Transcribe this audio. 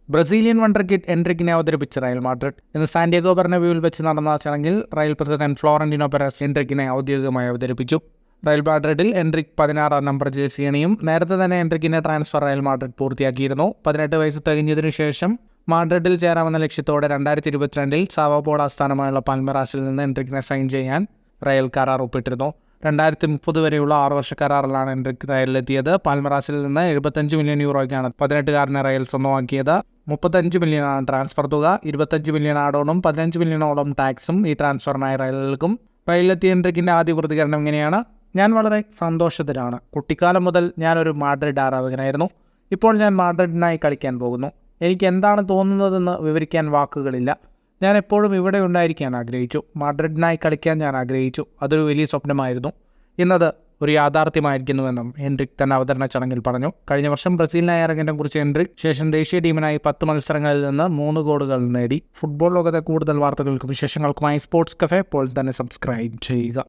Brazilian wonder kid എൻട്രിക്കിനെ അവതരിപ്പിച്ച Real Madrid. ഇന്ന് സാന്റിയാഗോ ബെർണബ്യൂവിൽ വെച്ച് നടന്ന ചടങ്ങിൽ റയൽ പ്രസിഡന്റ് ഫ്ലോറന്റീനോ പെരസ് എൻട്രിക്കിനെ ഔദ്യോഗികമായി അവതരിപ്പിച്ചു. റയൽ മാഡ്രിഡിൽ എൻട്രിക് 16 നമ്പർ ജേഴ്സി അണിയും. നേരത്തെ തന്നെ എൻട്രിക്കിന്റെ ട്രാൻസ്ഫർ റയൽ മാഡ്രിഡ് പൂർത്തിയാക്കിയിരുന്നു. 18 വയസ്സ് തികഞ്ഞതിനു ശേഷം മാഡ്രിഡിൽ ചേരാമെന്ന ലക്ഷ്യത്തോടെ 2022 സാവോ പോളോ ആസ്ഥാനമായുള്ള പാൽമെറാസിൽ നിന്ന് എൻട്രിക്കിനെ സൈൻ ചെയ്യാൻ റയൽ കരാർ ഒപ്പിട്ടിരുന്നു. 2030 വരെയുള്ള 6 വർഷ കരാറിലാണ് എൻട്രിക് റയലിലെത്തിയത്. പാൽമെറാസിൽ നിന്ന് 75 മില്യൺ യൂറോയ്ക്കാണ് 18കാരനെ റയൽ സ്വന്തമാക്കിയത്. 35 മില്യണാണ് ട്രാൻസ്ഫർ തുക. 25 മില്യൺ ആഡോണും 15 മില്യണോളം ടാക്സും ഈ ട്രാൻസ്ഫറിനായി റയലിൽക്കും. റയലിലെത്തിയ എൻട്രിക്കിന്റെ ആദ്യ പ്രതികരണം ഇങ്ങനെയാണ്: ഞാൻ വളരെ സന്തോഷത്തിലാണ്. കുട്ടിക്കാലം മുതൽ ഞാനൊരു മാഡ്രിഡ് ആരാധകനായിരുന്നു. ഇപ്പോൾ ഞാൻ മാഡ്രിഡിനായി കളിക്കാൻ പോകുന്നു. എനിക്ക് എന്താണ് തോന്നുന്നതെന്ന് വിവരിക്കാൻ വാക്കുകളില്ല. ഞാൻ എപ്പോഴും ഇവിടെ ഉണ്ടായിരിക്കാൻ ആഗ്രഹിച്ചു. മാഡ്രിഡിനായി കളിക്കാൻ ഞാൻ ആഗ്രഹിച്ചു. അതൊരു വലിയ സ്വപ്നമായിരുന്നു. ഇന്നത് ഒരു യാഥാർത്ഥ്യമായിരിക്കുന്നുവെന്നും എൻട്രിക് തന്റെ അവതരണ ചടങ്ങിൽ പറഞ്ഞു. കഴിഞ്ഞ വർഷം ബ്രസീലിനായി അരങ്ങേറ്റം കുറിച്ച എൻട്രിക് ശേഷം ദേശീയ ടീമിനായി 10 മത്സരങ്ങളിൽ നിന്ന് 3 ഗോളുകൾ നേടി. ഫുട്ബോൾ ലോകത്തെ കൂടുതൽ വാർത്തകൾക്കും വിശേഷങ്ങൾക്കുമായി സ്പോർട്സ് കഫേ ഇപ്പോൾ തന്നെ സബ്സ്ക്രൈബ് ചെയ്യുക.